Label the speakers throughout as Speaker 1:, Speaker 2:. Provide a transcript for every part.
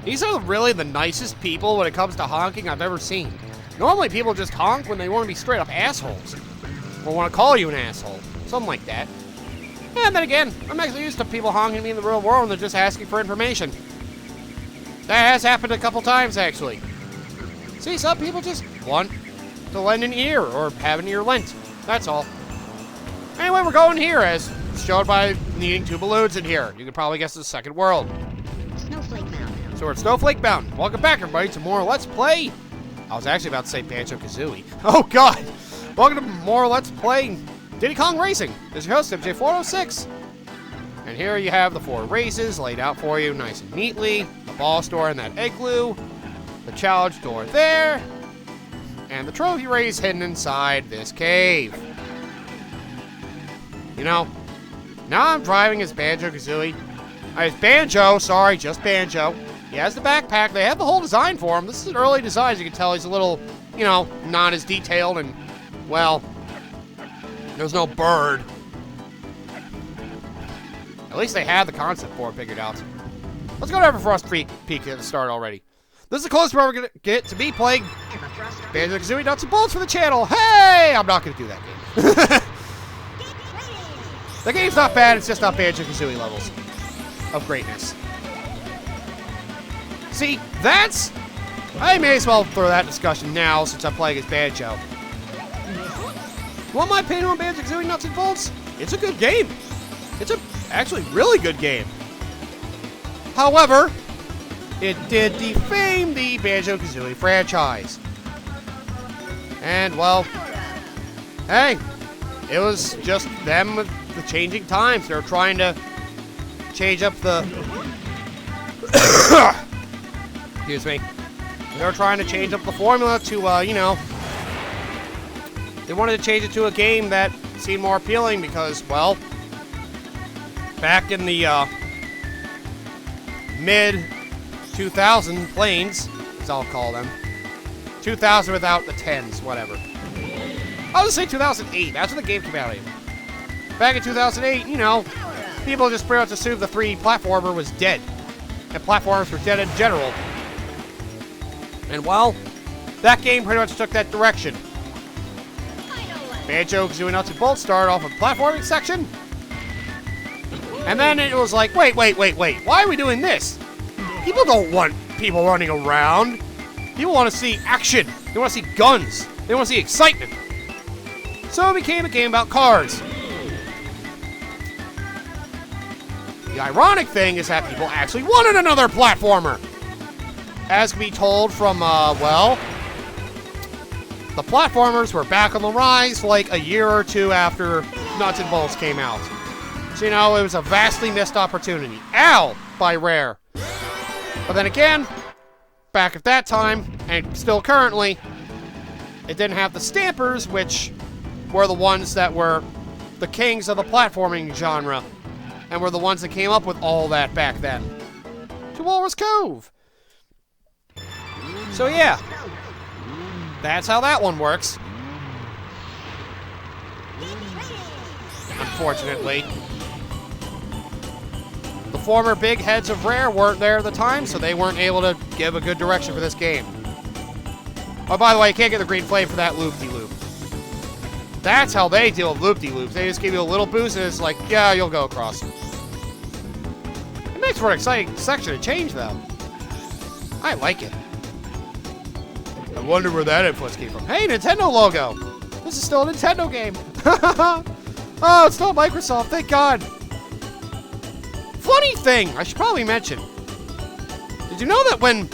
Speaker 1: These are really the nicest people when it comes to honking I've ever seen. Normally people just honk when they want to be straight up assholes. Or want to call you an asshole. Something like that. And then again, I'm actually used to people honking me in the real world and they're just asking for information. That has happened a couple times, actually. See, some people just want to lend an ear or have an ear lent. That's all. Anyway, we're going here, as showed by needing 2 balloons in here. You can probably guess the second world.
Speaker 2: Snowflake Mountain.
Speaker 1: So we're at Snowflake Mountain. Welcome back, everybody, to more Let's Play. I was actually about to say Banjo-Kazooie. Oh, God. Welcome to more Let's Play Diddy Kong Racing. This is your host, MJ406. And here you have the 4 races laid out for you nice and neatly. The ball store in that igloo. The challenge door there. And the trophy race hidden inside this cave. You know, now I'm driving as Banjo-Kazooie. As Banjo, sorry, just Banjo. He has the backpack. They have the whole design for him. This is an early design, as you can tell. He's a little, you know, not as detailed and, well, there's no bird. At least they have the concept for it figured out. Let's go to Everfrost Peak at the start already. This is the closest we're going to get to me playing Banjo-Kazooie Nuts and Bolts for the channel. Hey! I'm not going to do that game. The game's not bad, it's just not Banjo-Kazooie levels of greatness. See, that's... I may as well throw that discussion now since I'm playing as Banjo. Want my opinion on Banjo-Kazooie Nuts and Bolts? It's a good game. It's a actually really good game. However, it did defame the Banjo-Kazooie franchise. And, well, hey, it was just them with the changing times. They're trying to change up the... Excuse me. They're trying to change up the formula to, you know... They wanted to change it to a game that seemed more appealing because, well... Back in the, mid-2000 planes, as I'll call them. 2000 without the 10s, whatever. I'll just say 2008. That's when the game came out in. Back in 2008, you know, people just pretty much assumed the 3D platformer was dead. And platformers were dead in general. And, well, that game pretty much took that direction. Banjo-Kazooie Nuts and Bolts started off with the platforming section. And then it was like, wait. Why are we doing this? People don't want people running around. People want to see action. They want to see guns. They want to see excitement. So it became a game about cars. The ironic thing is that people actually wanted another platformer. As can be told from, well, the platformers were back on the rise like a year or 2 after Nuts and Bolts came out. So, you know, it was a vastly missed opportunity. Ow! By Rare. But then again, back at that time, and still currently, it didn't have the Stampers, which were the ones that were the kings of the platforming genre, and were the ones that came up with all that back then. To Walrus Cove. So yeah, that's how that one works. Unfortunately, the former big heads of Rare weren't there at the time, so they weren't able to give a good direction for this game. Oh, by the way, you can't get the green flame for that loop-de-loop. That's how they deal with loop-de-loops. They just give you a little boost and it's like, yeah, you'll go across. It makes for an exciting section to change, though. I like it. I wonder where that influence came from. Hey, Nintendo logo! This is still a Nintendo game! Oh, it's not Microsoft, thank God! Funny thing, I should probably mention. Did you know that when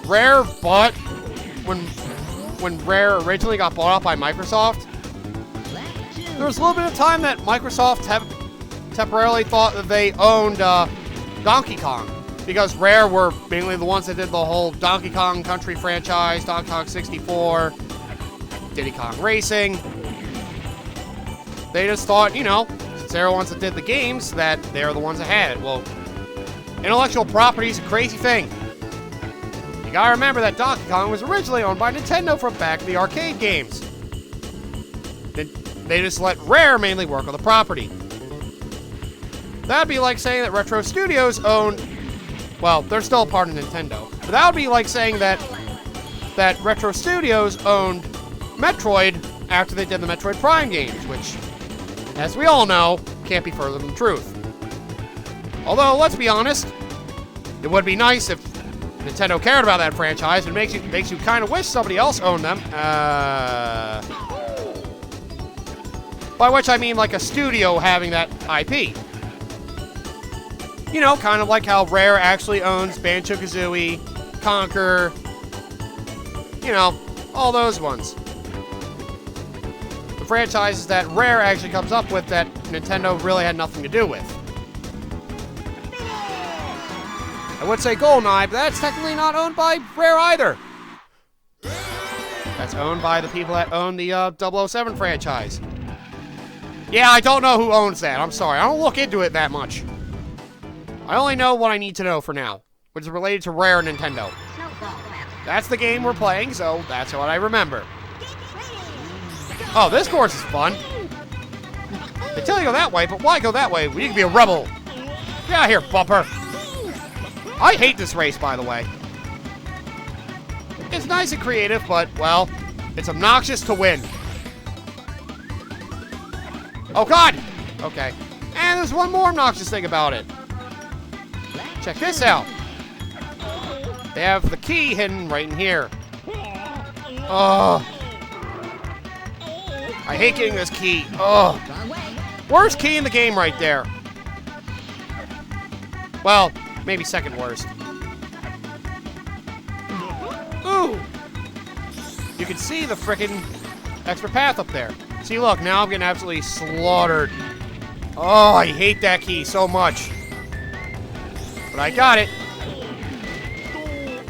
Speaker 1: Rare bought... When Rare originally got bought out by Microsoft, there was a little bit of time that Microsoft temporarily thought that they owned Donkey Kong. Because Rare were mainly the ones that did the whole Donkey Kong Country franchise, Donkey Kong 64, Diddy Kong Racing. They just thought, you know, since they're the ones that did the games, that they're the ones that had it. Well, intellectual property is a crazy thing. You gotta remember that Donkey Kong was originally owned by Nintendo from back in the arcade games. They just let Rare mainly work on the property. That'd be like saying that Retro Studios owned Well, they're still a part of Nintendo. But that would be like saying that Retro Studios owned Metroid after they did the Metroid Prime games, which, as we all know, can't be further from the truth. Although, let's be honest, it would be nice if Nintendo cared about that franchise. It makes you kind of wish somebody else owned them. By which I mean like a studio having that IP. You know, kind of like how Rare actually owns Banjo-Kazooie, Conker, you know, all those ones. The franchises that Rare actually comes up with that Nintendo really had nothing to do with. I would say GoldenEye, but that's technically not owned by Rare either. That's owned by the people that own the 007 franchise. Yeah, I don't know who owns that. I'm sorry. I don't look into it that much. I only know what I need to know for now, which is related to Rare and Nintendo. That's the game we're playing, so that's what I remember. Oh, this course is fun. They tell you to go that way, but why go that way? We need to be a rebel. Get out of here, bumper. I hate this race, by the way. It's nice and creative, but, well, it's obnoxious to win. Oh, God! Okay. And there's one more obnoxious thing about it. Check this out. They have the key hidden right in here. Oh. I hate getting this key. Oh. Worst key in the game right there. Well, maybe second worst. Ooh! You can see the frickin' extra path up there. See, look, now I'm getting absolutely slaughtered. Oh, I hate that key so much. But I got it.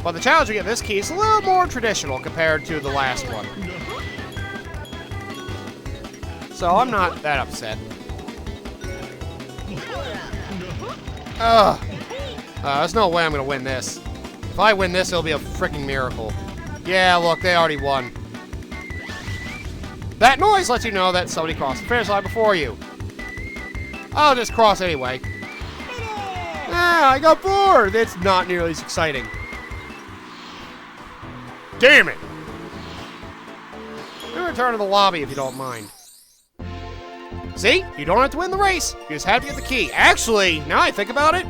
Speaker 1: But the challenge to get this key is a little more traditional compared to the last one. So I'm not that upset. Ugh. There's no way I'm going to win this. If I win this, it'll be a freaking miracle. Yeah, look, they already won. That noise lets you know that somebody crossed the finish line before you. I'll just cross anyway. Ah, I got bored. It's not nearly as exciting. Damn it! We'll return to the lobby if you don't mind. See? You don't have to win the race. You just have to get the key. Actually, now I think about it,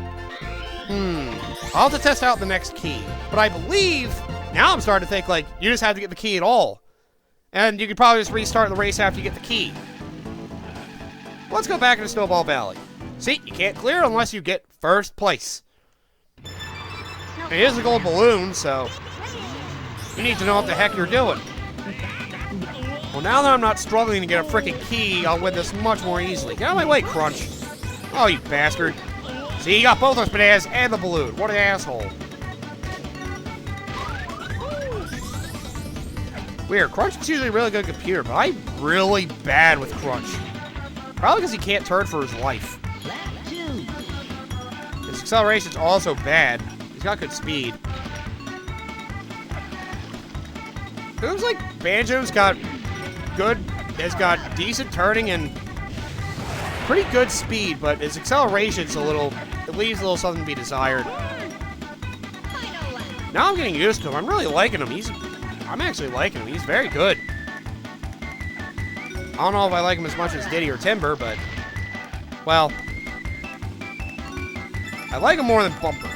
Speaker 1: I'll have to test out the next key. But I believe, now I'm starting to think, like, you just have to get the key at all. And you could probably just restart the race after you get the key. Let's go back into Snowball Valley. See, you can't clear unless you get first place. It is a gold balloon, so you need to know what the heck you're doing. Well, now that I'm not struggling to get a freaking key, I'll win this much more easily. Get out of my way, Crunch. Oh, you bastard. See, you got both those bananas and the balloon. What an asshole. Weird. Crunch is usually a really good computer, but I'm really bad with Crunch. Probably because he can't turn for his life. His acceleration's also bad. He's got good speed. It looks like Banjo's got decent turning and pretty good speed, but his acceleration's it leaves a little something to be desired. Now I'm getting used to him. I'm really liking him. I'm actually liking him. He's very good. I don't know if I like him as much as Diddy or Timber, but, well, I like him more than Bumper.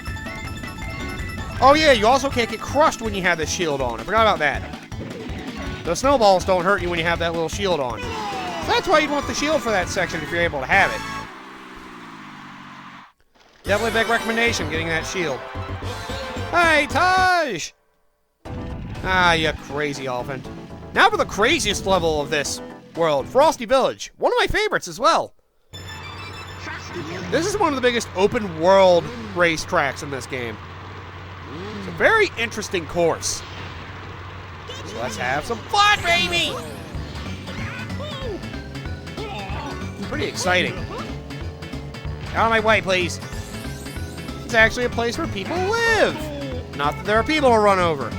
Speaker 1: Oh yeah, you also can't get crushed when you have this shield on. I forgot about that. The snowballs don't hurt you when you have that little shield on. So that's why you'd want the shield for that section if you're able to have it. Definitely a big recommendation, getting that shield. Hey, Taj! Ah, you crazy elephant. Now for the craziest level of this world, Frosty Village. One of my favorites as well. This is one of the biggest open world race tracks in this game. It's a very interesting course. So let's have some fun, baby! Pretty exciting. Out of my way, please. It's actually a place where people live. Not that there are people to run over.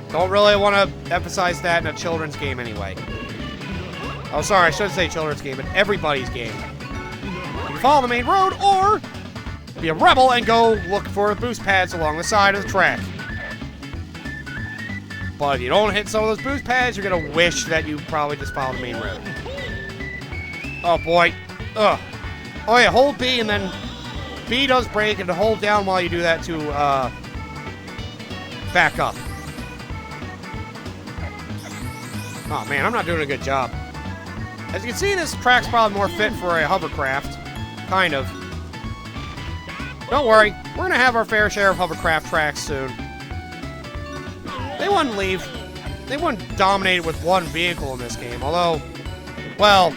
Speaker 1: Don't really want to emphasize that in a children's game anyway. Oh, sorry, I shouldn't say children's game, but everybody's game. You can follow the main road, or be a rebel and go look for boost pads along the side of the track. But if you don't hit some of those boost pads, you're gonna wish that you probably just followed the main road. Oh boy. Ugh. Oh yeah, hold B and then B does break, and to hold down while you do that to back up. Oh man, I'm not doing a good job. As you can see, this track's probably more fit for a hovercraft. Kind of. Don't worry, we're gonna have our fair share of hovercraft tracks soon. They wouldn't leave. They wouldn't dominate with one vehicle in this game, although, well,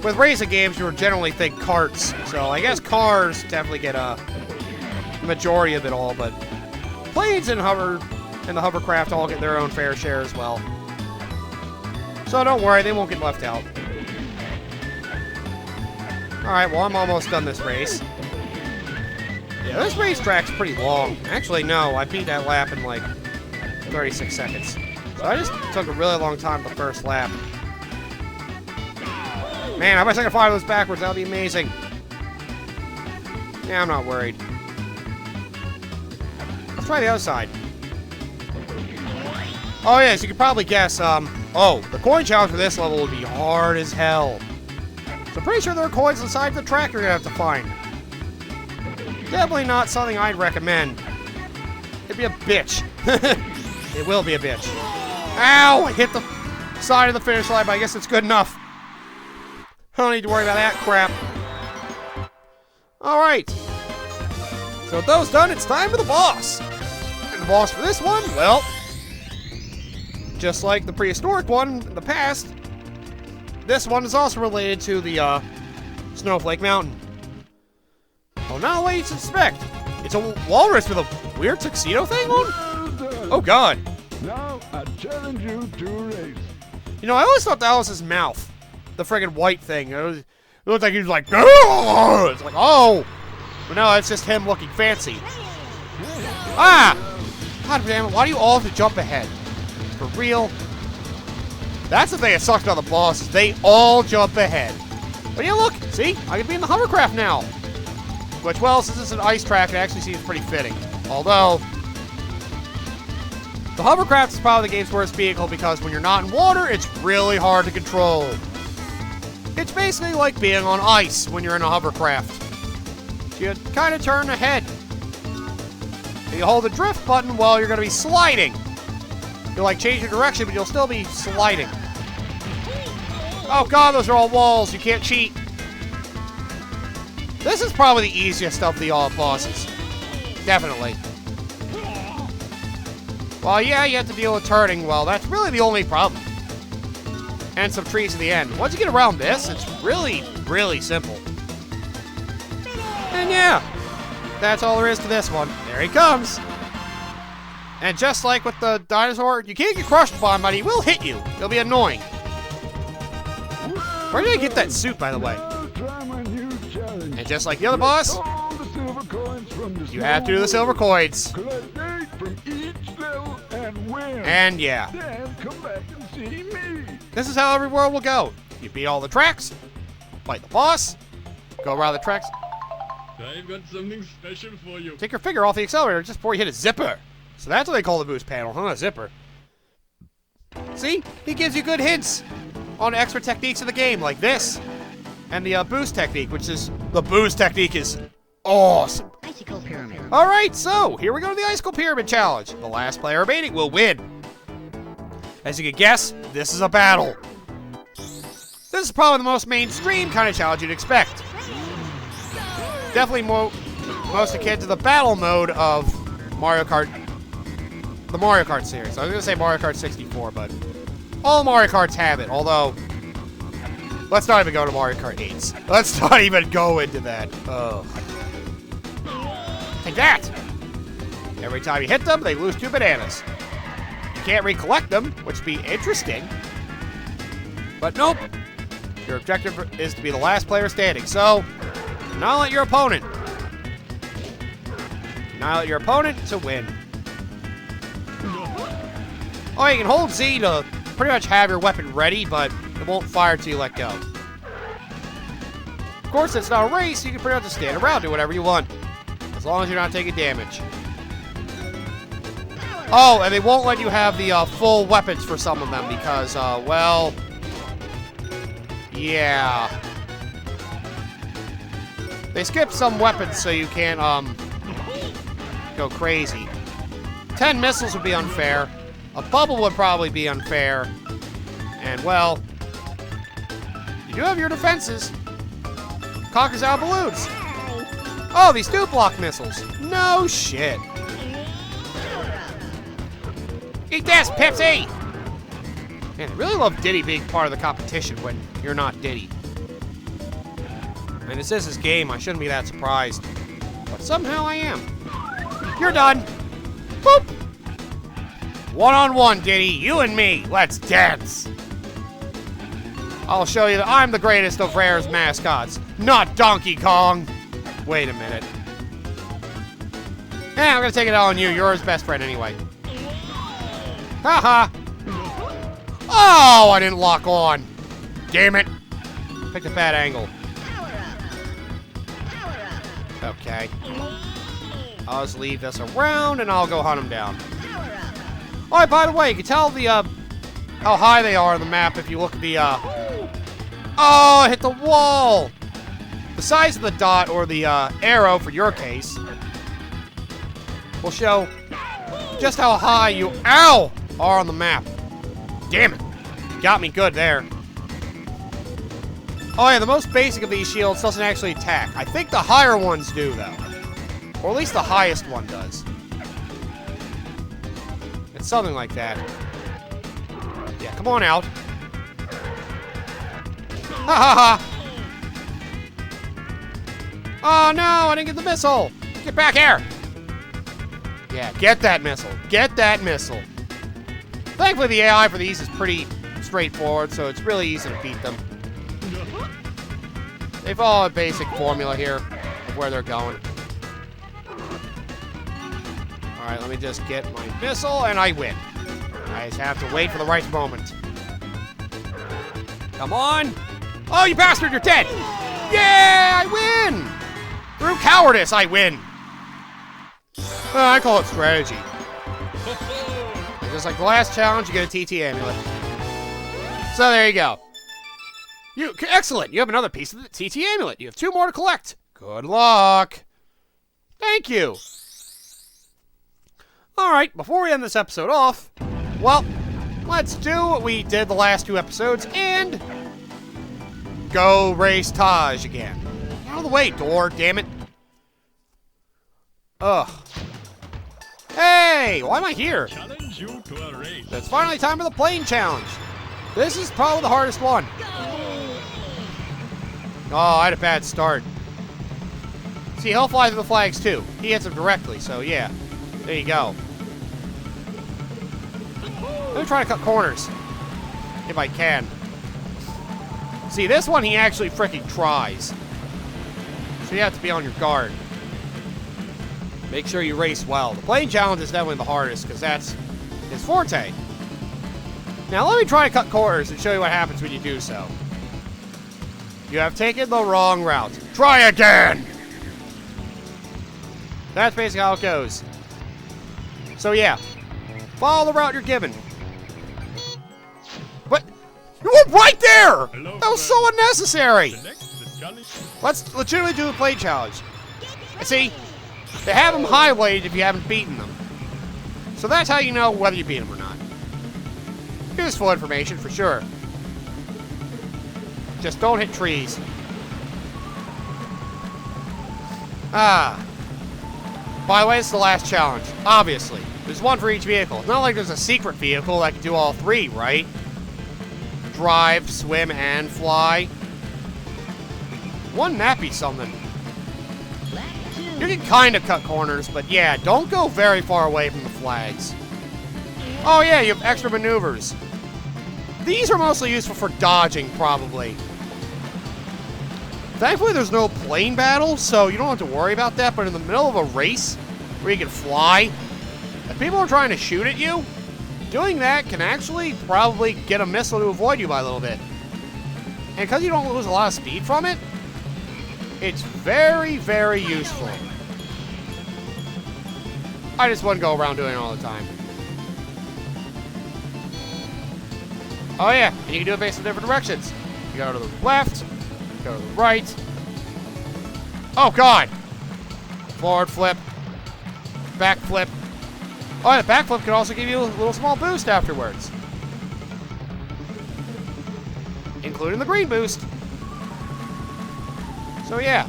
Speaker 1: with racing games, you would generally think karts, so I guess cars definitely get a majority of it all, but planes and the hovercraft all get their own fair share as well. So don't worry, they won't get left out. Alright, well, I'm almost done this race. Yeah, this racetrack's pretty long. Actually, no, I beat that lap in like 36 seconds. So I just took a really long time the first lap. Man, I wish I could fly those backwards. That would be amazing. Yeah, I'm not worried. Let's try the other side. Oh, yeah, so you could probably guess, oh, the coin challenge for this level would be hard as hell. So I'm pretty sure there are coins inside the track you're gonna have to find. Definitely not something I'd recommend. It'd be a bitch. It will be a bitch. Ow! I hit the side of the finish line, but I guess it's good enough. I don't need to worry about that crap. Alright. So with those done, it's time for the boss. And the boss for this one, well, just like the prehistoric one in the past, this one is also related to the Snowflake Mountain. Oh, not what you'd suspect. It's a walrus with a weird tuxedo thing on? Oh, God.
Speaker 3: Now I challenge you to a race.
Speaker 1: You know, I always thought that was his mouth. The friggin' white thing. It looked like he was like, oh! It's like, oh! But no, it's just him looking fancy. Ah! God damn it, why do you all have to jump ahead? For real? That's the thing that sucks about the bosses. They all jump ahead. But yeah, look, see? I can be in the hovercraft now. Which, well, since it's an ice track, it actually seems pretty fitting. Although, the hovercraft is probably the game's worst vehicle because when you're not in water, it's really hard to control. It's basically like being on ice when you're in a hovercraft. You kind of turn ahead. You hold the drift button while you're going to be sliding. You'll like change your direction, but you'll still be sliding. Oh God, those are all walls. You can't cheat. This is probably the easiest of the all bosses. Definitely. Well, yeah, you have to deal with turning. Well, that's really the only problem. And some trees at the end. Once you get around this, it's really, really simple. And yeah, that's all there is to this one. There he comes. And just like with the dinosaur, you can't get crushed by him, but he will hit you. It'll be annoying. Where did I get that suit, by the way? And just like the other boss, you have to do the silver coins. And yeah.
Speaker 3: Then come back and see me.
Speaker 1: This is how every world will go. You beat all the tracks, fight the boss, go around the tracks.
Speaker 4: I've got something special for you.
Speaker 1: Take your finger off the accelerator just before you hit a zipper. So that's what they call the boost panel, huh? A zipper. See? He gives you good hints on extra techniques in the game, like this. And the boost technique, which is... The boost technique is awesome.
Speaker 2: Icicle pyramid.
Speaker 1: Alright, so here we go to the Icicle Pyramid Challenge. The last player remaining will win. As you can guess, this is a battle. This is probably the most mainstream kind of challenge you'd expect. Definitely most akin to the battle mode of Mario Kart, the Mario Kart series. I was gonna say Mario Kart 64, but all Mario Karts have it, although, let's not even go to Mario Kart 8s. Let's not even go into that. Ugh. Take that! Every time you hit them, they lose 2 bananas. You can't recollect them, which would be interesting. But nope. Your objective is to be the last player standing, so annihilate your opponent. Annihilate your opponent to win. Oh, you can hold Z to pretty much have your weapon ready, but it won't fire till you let go. Of course, it's not a race. You can pretty much just stand around, do whatever you want. As long as you're not taking damage. Oh, and they won't let you have the full weapons for some of them because, well... Yeah. They skipped some weapons so you can't, go crazy. 10 missiles would be unfair. A bubble would probably be unfair. And, well... You do have your defenses. Cockers out balloons. Oh, these do block missiles. No shit. Eat this, Pepsi! Man, I really love Diddy being part of the competition when you're not Diddy. And this is his game, I shouldn't be that surprised. But somehow I am. You're done. Boop! One-on-one, Diddy, you and me. Let's dance. I'll show you that I'm the greatest of Rare's mascots, not Donkey Kong. Wait a minute. Yeah, I'm gonna take it out on you. You're his best friend anyway. Haha. Oh, I didn't lock on. Damn it. Picked a bad angle. Okay. I'll just leave this around and I'll go hunt him down. Oh, by the way, you can tell the, how high they are on the map if you look at the, Oh, I hit the wall! The size of the dot, or the, arrow, for your case, will show just how high you, ow, are on the map. Damn it. Got me good there. Oh yeah, the most basic of these shields doesn't actually attack. I think the higher ones do, though. Or at least the highest one does. It's something like that. Yeah, come on out. Ha ha ha! Oh no, I didn't get the missile! Get back here! Yeah, get that missile. Get that missile. Thankfully, the AI for these is pretty straightforward, so it's really easy to beat them. They follow a basic formula here of where they're going. Alright, let me just get my missile, and I win. I just have to wait for the right moment. Come on! Oh, you bastard, you're dead! Yeah, I win! Through cowardice, I win! I call it strategy. Just like the last challenge, you get a TT amulet. So there you go. Excellent! You have another piece of the TT amulet. You have 2 more to collect. Good luck! Thank you! Alright, before we end this episode off, well, let's do what we did the last 2 episodes and go race Taj again. Out of the way, door, damn it. Ugh. Hey, why am I here?
Speaker 4: Challenge you to a race.
Speaker 1: It's finally time for the plane challenge. This is probably the hardest one. Oh, I had a bad start. See, he'll fly through the flags too. He hits them directly, so yeah. There you go. Let me try to cut corners. If I can. See, this one he actually freaking tries. So you have to be on your guard. Make sure you race well. The plane challenge is definitely the hardest, because that's his forte. Now let me try to cut corners and show you what happens when you do so. You have taken the wrong route. Try again! That's basically how it goes. So yeah, follow the route you're given. But you were right there!
Speaker 4: Hello,
Speaker 1: That was so unnecessary!
Speaker 4: Next, the challenge.
Speaker 1: Let's legitimately do the plane challenge. And see, they have them highlighted if you haven't beaten them. So that's how you know whether you beat them or not. Useful information for sure. Just don't hit trees. Ah. By the way, it's the last challenge. Obviously. There's one for each vehicle. It's not like there's a secret vehicle that can do all 3, right? Drive, swim, and fly. Wouldn't that be something? You can kind of cut corners, but yeah, don't go very far away from the flags. Oh yeah, you have extra maneuvers. These are mostly useful for dodging, probably. Thankfully, there's no plane battle, so you don't have to worry about that, but in the middle of a race, where you can fly, if people are trying to shoot at you, doing that can actually probably get a missile to avoid you by a little bit. And because you don't lose a lot of speed from it, It's very, very useful. I just wouldn't go around doing it all the time. Oh yeah, and you can do it based on different directions. You go to the left, go to the right. Oh god! Forward flip, back flip. Oh yeah, the back flip can also give you a little small boost afterwards. Including the green boost. So yeah,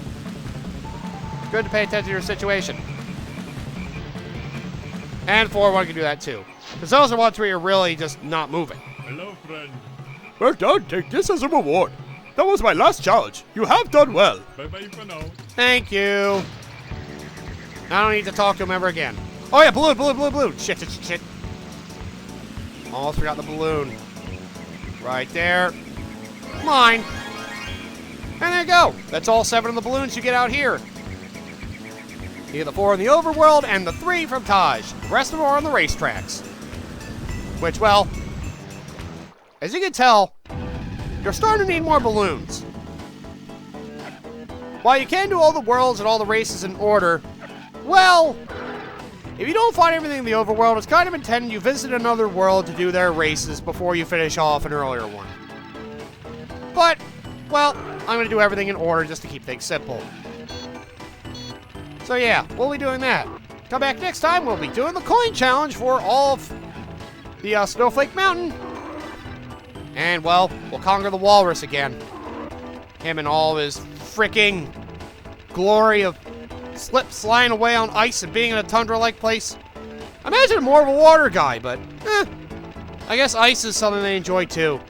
Speaker 1: good to pay attention to your situation. And forward one can do that too. Because those are ones where you're really just not moving.
Speaker 4: Hello, friend.
Speaker 3: Well done, take this as a reward. That was my last challenge. You have done well.
Speaker 4: Bye-bye for now.
Speaker 1: Thank you. I don't need to talk to him ever again. Oh yeah, balloon, balloon, balloon, balloon. Shit, shit, shit, shit. Almost forgot the balloon. Right there. Mine. And there you go. That's all 7 of the balloons you get out here. You get the 4 in the overworld and the 3 from Taj. The rest of them are on the racetracks. Which, well, as you can tell, you're starting to need more balloons. While you can do all the worlds and all the races in order, well, if you don't find everything in the overworld, it's kind of intended you visit another world to do their races before you finish off an earlier one. But, well, I'm going to do everything in order just to keep things simple. So yeah, we'll be doing that. Come back next time, we'll be doing the coin challenge for all of the Snowflake Mountain. And, well, we'll conquer the walrus again. Him and all his freaking glory of sliding away on ice and being in a tundra-like place. I imagine I'm more of a water guy, but, I guess ice is something they enjoy too.